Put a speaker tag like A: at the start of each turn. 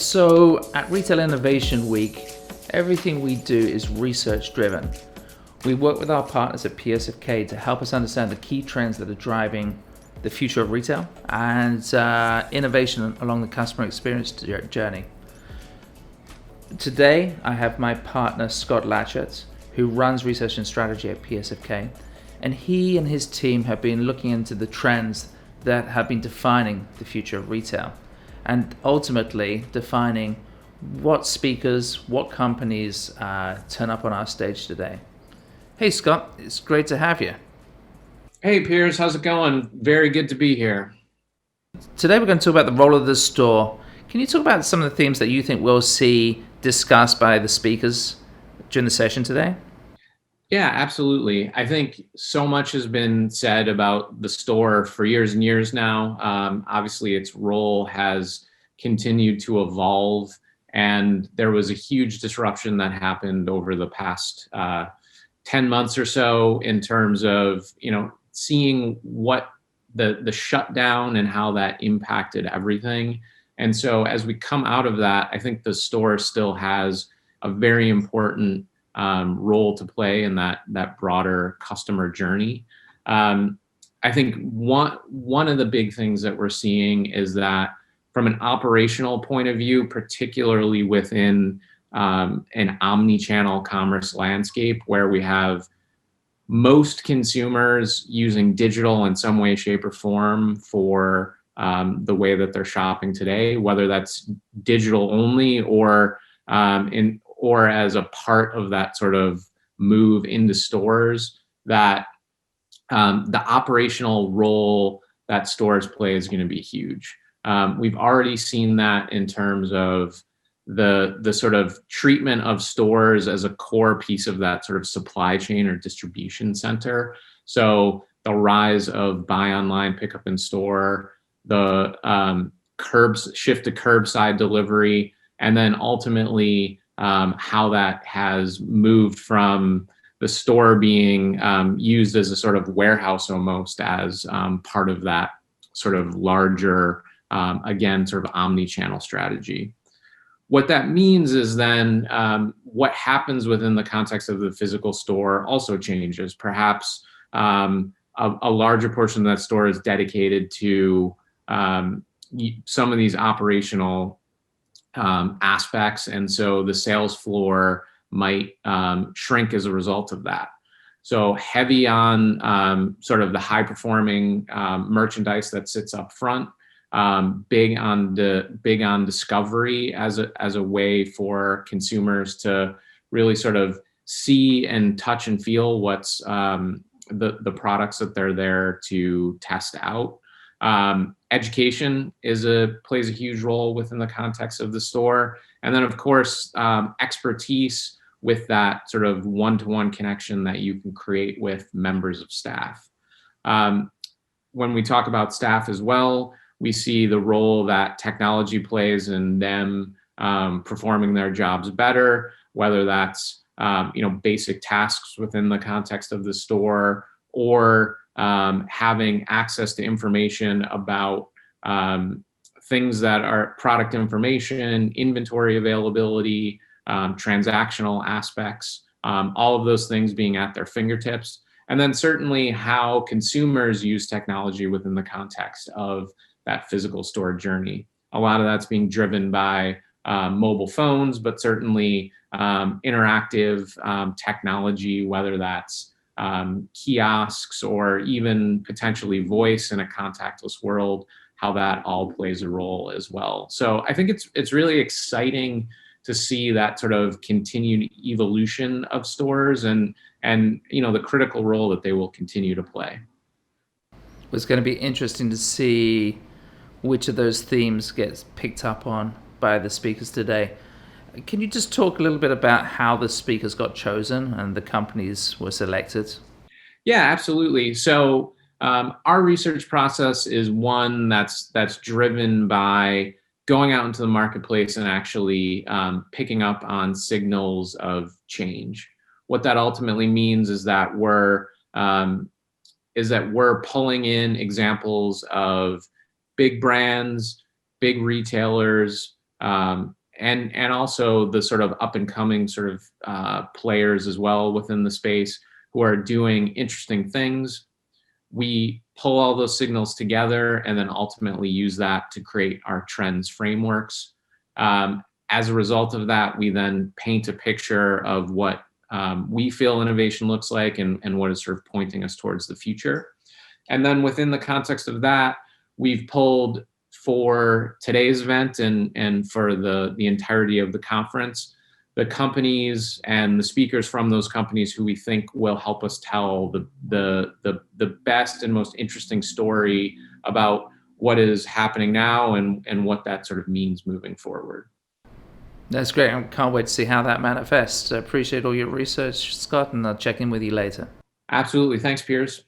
A: So at Retail Innovation Week, everything we do is research driven. We work with our partners at PSFK to help us understand the key trends that are driving the future of retail and innovation along the customer experience journey. Today, I have my partner Scott Lachut, who runs research and strategy at PSFK, and he and his team have been looking into the trends that have been defining the future of retail and ultimately defining what speakers, what companies turn up on our stage today. Hey Scott, it's great to have you.
B: Hey Piers, how's it going? Very good to be here.
A: Today we're going to talk about the role of the store. Can you talk about some of the themes that you think we'll see discussed by the speakers during the session today?
B: Yeah, absolutely. I think so much has been said about the store for years and years now. Obviously, its role has continued to evolve, and there was a huge disruption that happened over the past 10 months or so in terms of, seeing what the shutdown and how that impacted everything. And so as we come out of that, I think the store still has a very important role to play in that broader customer journey. I think one of the big things that we're seeing is that from an operational point of view, particularly within an omni-channel commerce landscape where we have most consumers using digital in some way, shape, or form for the way that they're shopping today, whether that's digital only or as a part of that sort of move into stores, that the operational role that stores play is going to be huge. We've already seen that in terms of the sort of treatment of stores as a core piece of that sort of supply chain or distribution center. So the rise of buy online, pick up in store, the shift to curbside delivery, and then ultimately how that has moved from the store being used as a sort of warehouse almost as part of that sort of larger, again, sort of omni-channel strategy. What that means is then what happens within the context of the physical store also changes. Perhaps a larger portion of that store is dedicated to some of these operational aspects, and so the sales floor might shrink as a result of that. So heavy on sort of the high performing merchandise that sits up front, big on discovery as a way for consumers to really sort of see and touch and feel what's the products that they're there to test out. Education plays a huge role within the context of the store. And then of course, expertise with that sort of one-to-one connection that you can create with members of staff. When we talk about staff as well, we see the role that technology plays in them performing their jobs better, whether that's basic tasks within the context of the store or having access to information about things that are product information, inventory availability, transactional aspects, all of those things being at their fingertips. And then certainly how consumers use technology within the context of that physical store journey. A lot of that's being driven by mobile phones, but certainly interactive technology, whether that's kiosks or even potentially voice in a contactless world, how that all plays a role as well. So I think it's really exciting to see that sort of continued evolution of stores and the critical role that they will continue to play.
A: It's going to be interesting to see which of those themes gets picked up on by the speakers today. Can you just talk a little bit about how the speakers got chosen and the companies were selected?
B: Yeah, absolutely. So our research process is one that's driven by going out into the marketplace and actually picking up on signals of change. What that ultimately means is that we're pulling in examples of big brands, big retailers, and also the sort of up and coming sort of players as well within the space who are doing interesting things. We pull all those signals together and then ultimately use that to create our trends frameworks. As a result of that, we then paint a picture of what we feel innovation looks like and what is sort of pointing us towards the future. And then within the context of that, we've pulled for today's event and for the entirety of the conference, the companies and the speakers from those companies who we think will help us tell the best and most interesting story about what is happening now and what that sort of means moving forward.
A: That's great. I can't wait to see how that manifests. I appreciate all your research, Scott, and I'll check in with you later.
B: Absolutely. Thanks, Piers.